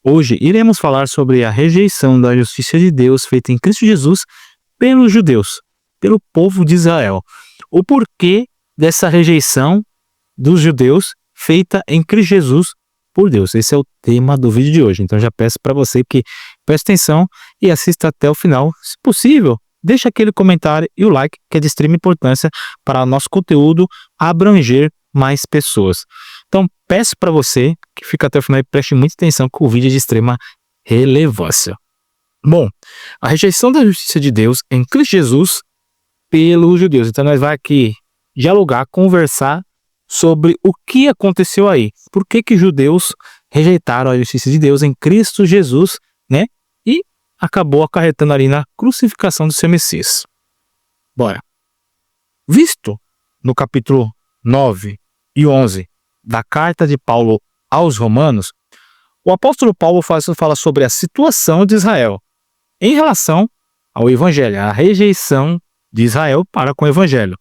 Hoje iremos falar sobre a rejeição da justiça de Deus feita em Cristo Jesus pelos judeus, pelo povo de Israel. O porquê dessa rejeição dos judeus feita em Cristo Jesus por Deus. Esse é o tema do vídeo de hoje. Então já peço para você que preste atenção e assista até o final. Se possível, deixa aquele comentário e o like, que é de extrema importância para o nosso conteúdo abranger mais pessoas. Então peço para você que fique até o final e preste muita atenção, que o vídeo é de extrema relevância. Bom, a rejeição da justiça de Deus em Cristo Jesus pelos judeus. Então nós vamos aqui dialogar, conversar sobre o que aconteceu aí. Por que que judeus rejeitaram a justiça de Deus em Cristo Jesus, né? E acabou acarretando ali na crucificação do seu Messias. Bora. Visto no capítulo 9 e 11 da carta de Paulo aos Romanos, o apóstolo Paulo fala sobre a situação de Israel em relação ao Evangelho, a rejeição de Israel para com o Evangelho.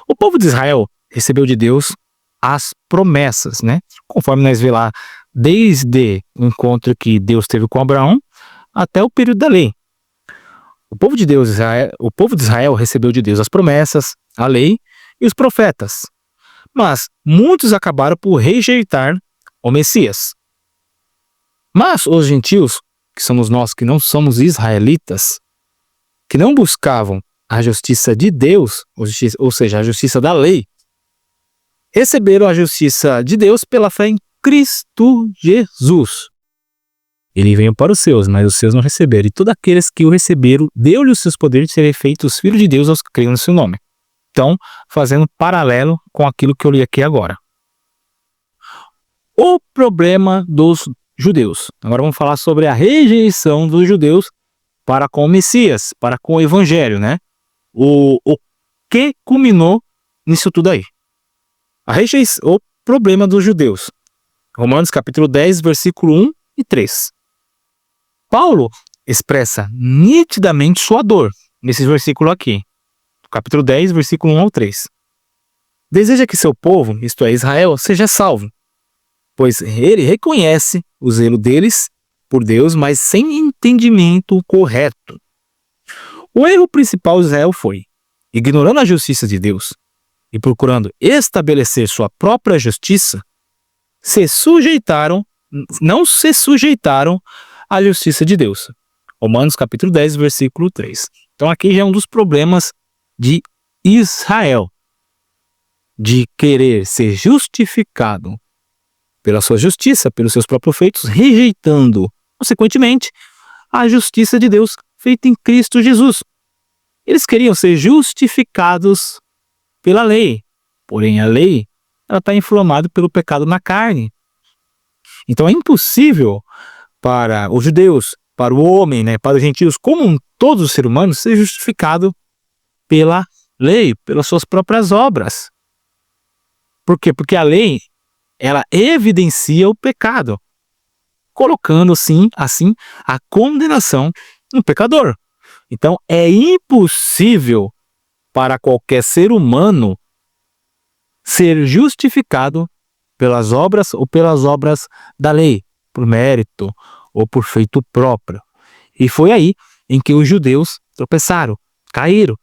O povo de Israel recebeu de Deus as promessas, né? Conforme nós vemos lá, desde o encontro que Deus teve com Abraão até o período da lei. O povo de Israel recebeu de Deus as promessas, a lei e os profetas. Mas muitos acabaram por rejeitar o Messias. Mas os gentios, que somos nós, que não somos israelitas, que não buscavam a justiça de Deus, ou seja, a justiça da lei, receberam a justiça de Deus pela fé em Cristo Jesus. Ele veio para os seus, mas os seus não receberam. E todos aqueles que o receberam, deu-lhe os seus poderes de serem feitos filhos de Deus aos que creem no seu nome. Então, fazendo paralelo com aquilo que eu li aqui agora. O problema dos judeus. Agora vamos falar sobre a rejeição dos judeus para com o Messias, para com o Evangelho, né? O que culminou nisso tudo aí? O problema dos judeus. Romanos capítulo 10, versículo 1 e 3. Paulo expressa nitidamente sua dor nesse versículo aqui. Capítulo 10, versículo 1 ao 3. Deseja que seu povo, isto é, Israel, seja salvo, pois ele reconhece o zelo deles por Deus, mas sem entendimento correto. O erro principal de Israel foi, ignorando a justiça de Deus e procurando estabelecer sua própria justiça, não se sujeitaram à justiça de Deus. Romanos capítulo 10, versículo 3. Então aqui já é um dos problemas de Israel, de querer ser justificado pela sua justiça, pelos seus próprios feitos, rejeitando, consequentemente, a justiça de Deus feita em Cristo Jesus. Eles queriam ser justificados pela lei, porém a lei está inflamada pelo pecado na carne. Então é impossível para os judeus, para o homem, né, para os gentios, como todos os seres humanos, ser justificado pela lei, pelas suas próprias obras. Por quê? Porque a lei, ela evidencia o pecado, colocando assim a condenação no pecador. Então é impossível para qualquer ser humano ser justificado pelas obras ou pelas obras da lei, por mérito ou por feito próprio. E foi aí em que os judeus tropeçaram, caíram.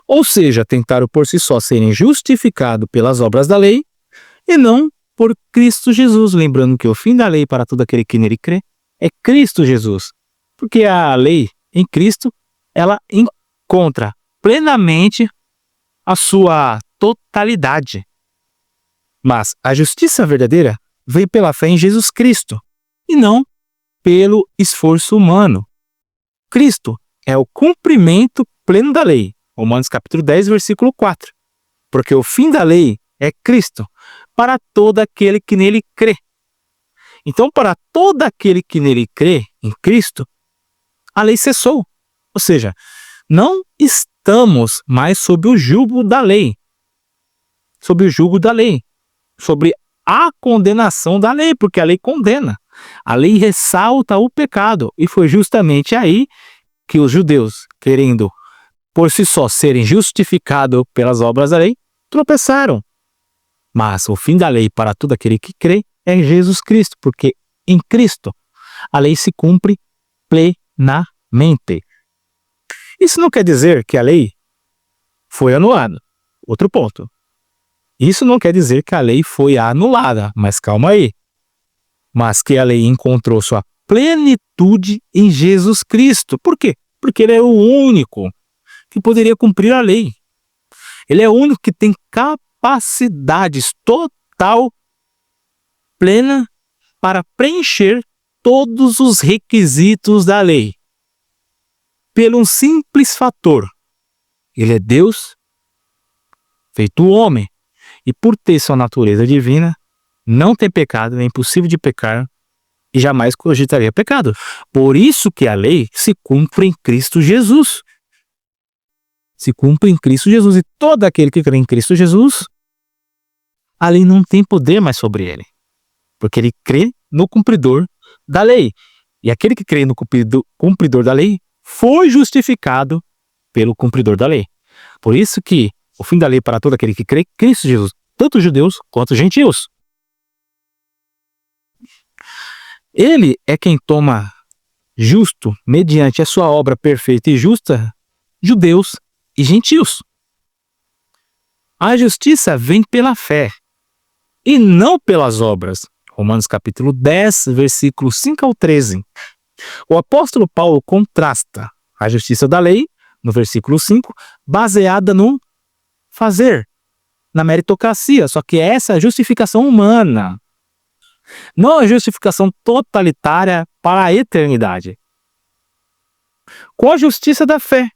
Ou seja, tentaram por si só serem justificados pelas obras da lei e não por Cristo Jesus. Lembrando que o fim da lei para todo aquele que nele crê é Cristo Jesus. Porque a lei em Cristo, ela encontra plenamente a sua totalidade. Mas a justiça verdadeira vem pela fé em Jesus Cristo e não pelo esforço humano. Cristo é o cumprimento pleno da lei. Romanos capítulo 10, versículo 4. Porque o fim da lei é Cristo, para todo aquele que nele crê. Então, para todo aquele que nele crê, em Cristo, a lei cessou. Ou seja, não estamos mais sob o jugo da lei. Sob o jugo da lei. Sobre a condenação da lei, porque a lei condena. A lei ressalta o pecado. E foi justamente aí que os judeus, querendo por si só serem justificados pelas obras da lei, tropeçaram. Mas o fim da lei para todo aquele que crê é Jesus Cristo, porque em Cristo a lei se cumpre plenamente. Isso não quer dizer que a lei foi anulada. Outro ponto. Isso não quer dizer que a lei foi anulada, mas calma aí. Mas que a lei encontrou sua plenitude em Jesus Cristo. Por quê? Porque ele é o único que poderia cumprir a lei. Ele é o único que tem capacidades total, plena, para preencher todos os requisitos da lei. Pelo um simples fator. Ele é Deus, feito homem, e por ter sua natureza divina, não tem pecado, é impossível de pecar, e jamais cogitaria pecado. Por isso que a lei se cumpre em Cristo Jesus. Se cumpre em Cristo Jesus, e todo aquele que crê em Cristo Jesus, a lei não tem poder mais sobre ele, porque ele crê no cumpridor da lei. E aquele que crê no cumpridor da lei foi justificado pelo cumpridor da lei. Por isso que o fim da lei para todo aquele que crê em Cristo Jesus, tanto judeus quanto gentios. Ele é quem toma justo, mediante a sua obra perfeita e justa, judeus e gentios. A justiça vem pela fé e não pelas obras. Romanos capítulo 10, versículos 5 ao 13. O apóstolo Paulo contrasta a justiça da lei, no versículo 5, baseada no fazer, na meritocracia, só que essa é a justificação humana, não a justificação totalitária para a eternidade. Com a justiça da fé,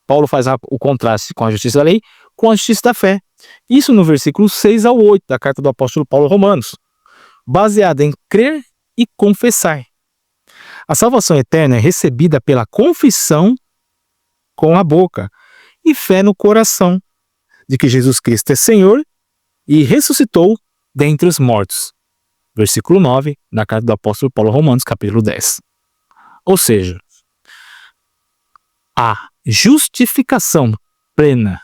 Paulo faz o contraste com a justiça da lei, com a justiça da fé. Isso no versículo 6 ao 8 da carta do apóstolo Paulo aos Romanos, baseada em crer e confessar. A salvação eterna é recebida pela confissão com a boca e fé no coração de que Jesus Cristo é Senhor e ressuscitou dentre os mortos. Versículo 9 da carta do apóstolo Paulo aos Romanos, capítulo 10. Ou seja, a justificação plena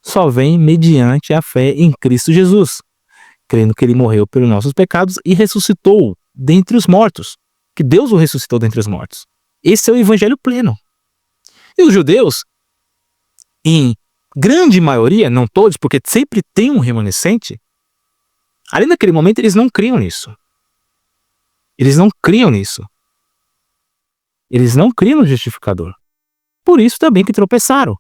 só vem mediante a fé em Cristo Jesus, crendo que ele morreu pelos nossos pecados e ressuscitou dentre os mortos, que Deus o ressuscitou dentre os mortos. Esse é o evangelho pleno. E os judeus, em grande maioria, não todos, porque sempre tem um remanescente, ali naquele momento eles não criam nisso. Eles não criam nisso. Eles não criam no justificador. Por isso também que tropeçaram.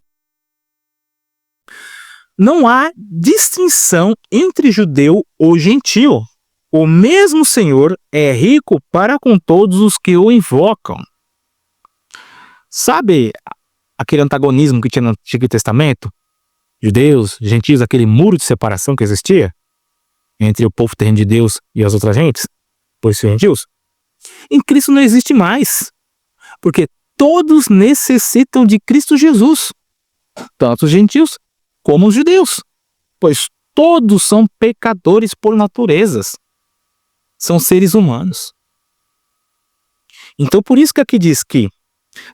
Não há distinção entre judeu ou gentio. O mesmo Senhor é rico para com todos os que o invocam. Sabe aquele antagonismo que tinha no Antigo Testamento? Judeus, gentios, aquele muro de separação que existia entre o povo terreno de Deus e as outras gentes, por isso gentios? Em Cristo não existe mais, porque todos necessitam de Cristo Jesus, tanto os gentios como os judeus, pois todos são pecadores por naturezas, são seres humanos. Então por isso que aqui diz que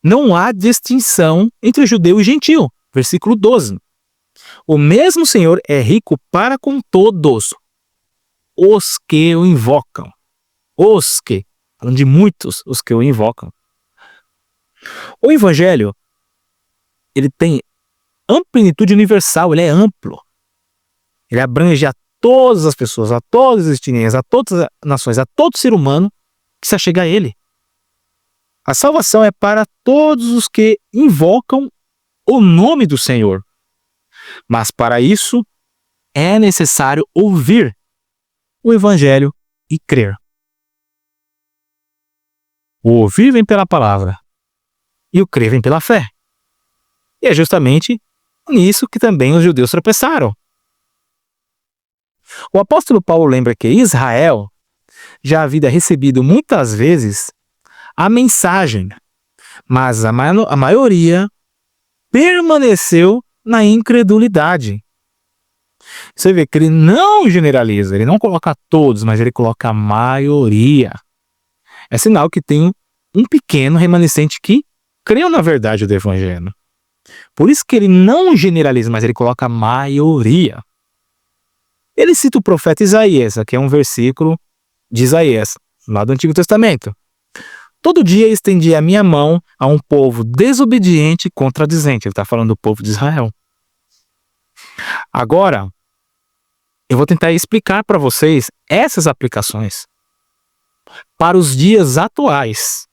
não há distinção entre judeu e gentio, versículo 12. O mesmo Senhor é rico para com todos os que o invocam. Os que, falando de muitos, os que o invocam. O evangelho, ele tem amplitude universal, ele é amplo. Ele abrange a todas as pessoas, a todas as etnias, a todas as nações, a todo ser humano que se achega a ele. A salvação é para todos os que invocam o nome do Senhor. Mas para isso é necessário ouvir o evangelho e crer. O ouvir vem pela palavra e o crer vem pela fé. E é justamente nisso que também os judeus tropeçaram. O apóstolo Paulo lembra que Israel já havia recebido muitas vezes a mensagem, mas a maioria permaneceu na incredulidade. Você vê que ele não generaliza, ele não coloca todos, mas ele coloca a maioria. É sinal que tem um pequeno remanescente que creu na verdade do evangelho. Por isso que ele não generaliza, mas ele coloca a maioria. Ele cita o profeta Isaías, aqui é um versículo de Isaías, lá do Antigo Testamento. Todo dia estendi a minha mão a um povo desobediente e contradizente. Ele está falando do povo de Israel. Agora, eu vou tentar explicar para vocês essas aplicações para os dias atuais.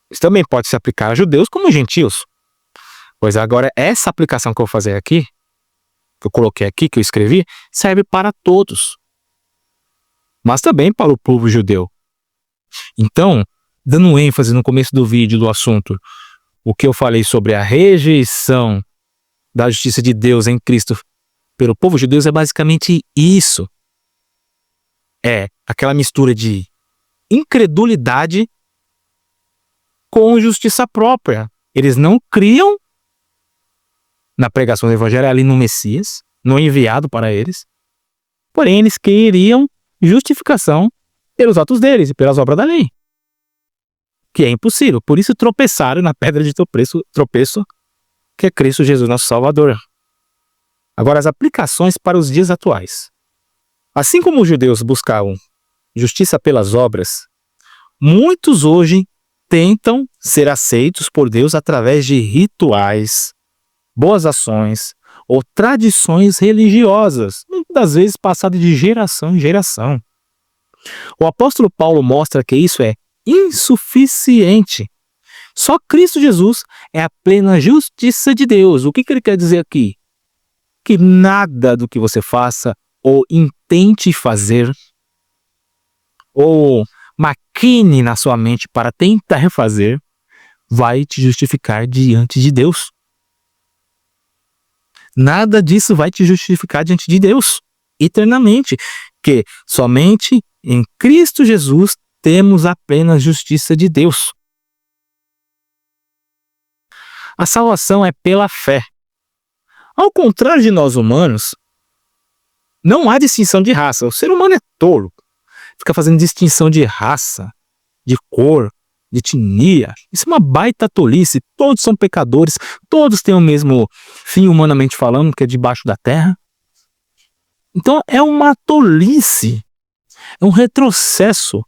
Isso também pode se aplicar a judeus como gentios. Pois agora, essa aplicação que eu vou fazer aqui, que eu coloquei aqui, que eu escrevi, serve para todos. Mas também para o povo judeu. Então, dando ênfase no começo do vídeo do assunto, o que eu falei sobre a rejeição da justiça de Deus em Cristo pelo povo judeu é basicamente isso. É aquela mistura de incredulidade com justiça própria. Eles não criam na pregação do evangelho ali no Messias, no enviado para eles, porém eles queriam justificação pelos atos deles e pelas obras da lei, que é impossível. Por isso tropeçaram na pedra de tropeço, que é Cristo Jesus, nosso Salvador. Agora, as aplicações para os dias atuais. Assim como os judeus buscavam justiça pelas obras, muitos hoje tentam ser aceitos por Deus através de rituais, boas ações ou tradições religiosas, muitas vezes passadas de geração em geração. O apóstolo Paulo mostra que isso é insuficiente. Só Cristo Jesus é a plena justiça de Deus. O que ele quer dizer aqui? Que nada do que você faça ou intente fazer ou maquine na sua mente para tentar fazer vai te justificar diante de Deus. Nada disso vai te justificar diante de Deus eternamente, que somente em Cristo Jesus temos a plena justiça de Deus. A salvação é pela fé. Ao contrário de nós humanos, não há distinção de raça. O ser humano é tolo. Fica fazendo distinção de raça, de cor, de etnia. Isso é uma baita tolice. Todos são pecadores, todos têm o mesmo fim humanamente falando, que é debaixo da terra. Então é uma tolice, é um retrocesso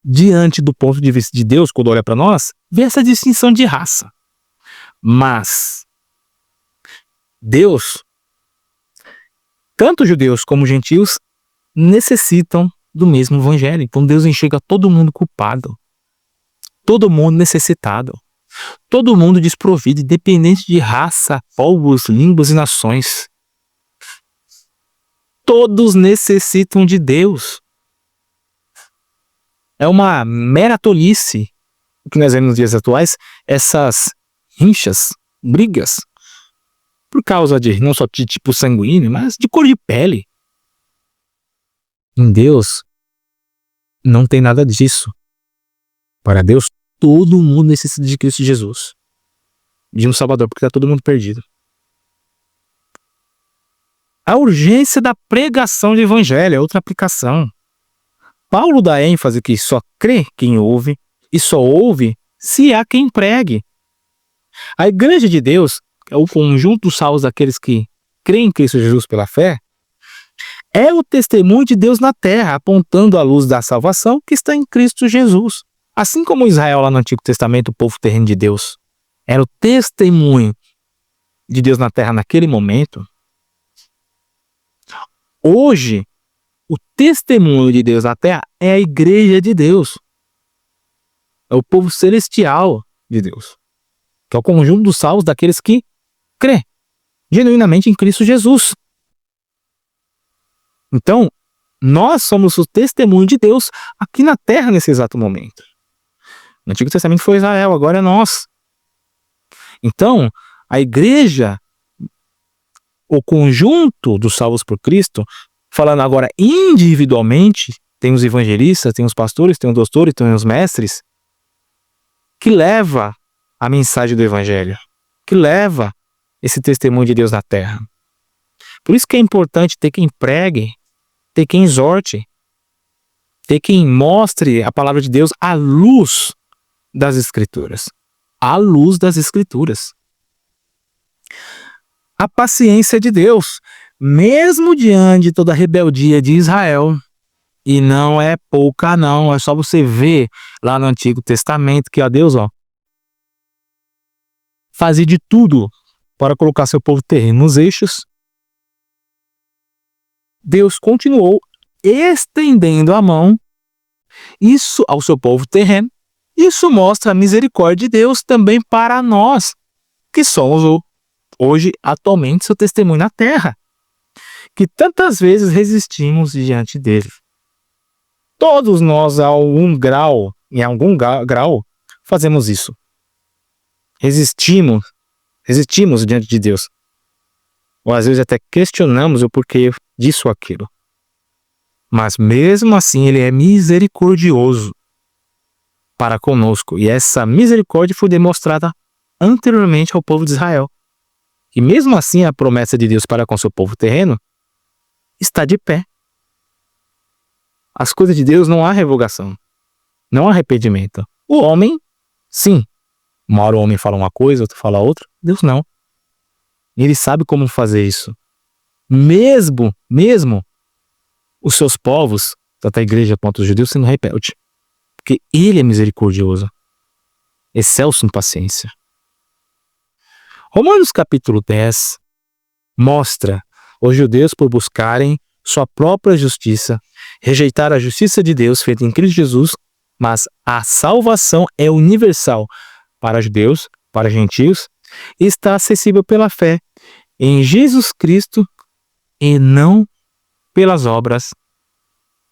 diante do ponto de vista de Deus, quando olha para nós, ver essa distinção de raça. Mas Deus, tanto judeus como gentios, necessitam do mesmo evangelho. Então Deus enxerga todo mundo culpado, todo mundo necessitado, todo mundo desprovido, independente de raça, povos, línguas e nações. Todos necessitam de Deus. É uma mera tolice o que nós vemos nos dias atuais, essas rinchas, brigas, por causa de, não só de tipo sanguíneo, mas de cor de pele. Em Deus, não tem nada disso. Para Deus, todo mundo necessita de Cristo Jesus, de um Salvador, porque está todo mundo perdido. A urgência da pregação do Evangelho é outra aplicação. Paulo dá ênfase que só crê quem ouve e só ouve se há quem pregue. A Igreja de Deus, é o conjunto dos salvos daqueles que creem em Cristo Jesus pela fé, é o testemunho de Deus na terra, apontando a luz da salvação que está em Cristo Jesus. Assim como Israel lá no Antigo Testamento, o povo terreno de Deus, era o testemunho de Deus na terra naquele momento, hoje, o testemunho de Deus na terra é a Igreja de Deus. É o povo celestial de Deus, que é o conjunto dos salvos daqueles que crê genuinamente em Cristo Jesus. Então, nós somos o testemunho de Deus aqui na terra nesse exato momento. No Antigo Testamento foi Israel, agora é nós. Então, a igreja, o conjunto dos salvos por Cristo, falando agora individualmente, tem os evangelistas, tem os pastores, tem os doutores, tem os mestres, que leva a mensagem do evangelho, que leva esse testemunho de Deus na terra. Por isso que é importante ter quem pregue, ter quem exorte, ter quem mostre a palavra de Deus à luz das Escrituras. À luz das Escrituras. A paciência de Deus, mesmo diante de toda a rebeldia de Israel, E não é pouca não, é só você ver lá no Antigo Testamento que, ó, Deus, ó, fazia de tudo para colocar seu povo terreno nos eixos. Deus continuou estendendo a mão isso ao seu povo terreno. Isso mostra a misericórdia de Deus também para nós, que somos hoje, atualmente, seu testemunho na terra, que tantas vezes resistimos diante dele. Todos nós, em algum grau, fazemos isso. Resistimos diante de Deus. Ou às vezes até questionamos o porquê disso ou aquilo. Mas mesmo assim ele é misericordioso para conosco. E essa misericórdia foi demonstrada anteriormente ao povo de Israel. E mesmo assim a promessa de Deus para com seu povo terreno está de pé. As coisas de Deus não há revogação, não há arrependimento. O homem, sim. Uma hora o homem fala uma coisa, outro fala outra. Deus não. Ele sabe como fazer isso. Mesmo os seus povos, tanto a igreja quanto os judeus, sendo rebeldes. Porque ele é misericordioso, excelso em paciência. Romanos capítulo 10 mostra os judeus por buscarem sua própria justiça, rejeitar a justiça de Deus feita em Cristo Jesus, mas a salvação é universal para judeus, para gentios, e está acessível pela fé em Jesus Cristo e não pelas obras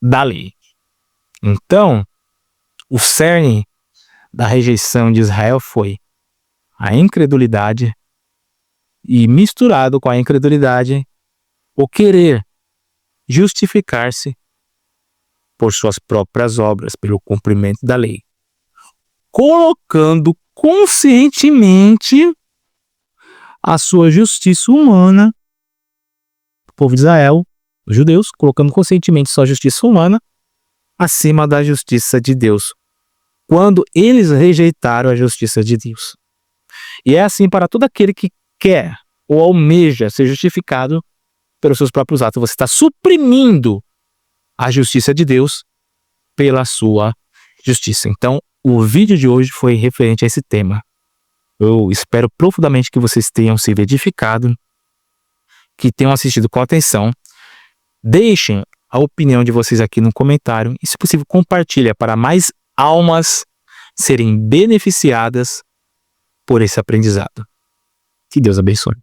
da lei. Então, o cerne da rejeição de Israel foi a incredulidade e, misturado com a incredulidade, o querer justificar-se por suas próprias obras, pelo cumprimento da lei, colocando conscientemente a sua justiça humana, o povo de Israel, os judeus, colocando conscientemente sua justiça humana acima da justiça de Deus, quando eles rejeitaram a justiça de Deus. E é assim para todo aquele que quer ou almeja ser justificado pelos seus próprios atos. Você está suprimindo a justiça de Deus pela sua justiça. Então, o vídeo de hoje foi referente a esse tema. Eu espero profundamente que vocês tenham sido edificados, que tenham assistido com atenção. Deixem a opinião de vocês aqui no comentário e, se possível, compartilha para mais almas serem beneficiadas por esse aprendizado. Que Deus abençoe.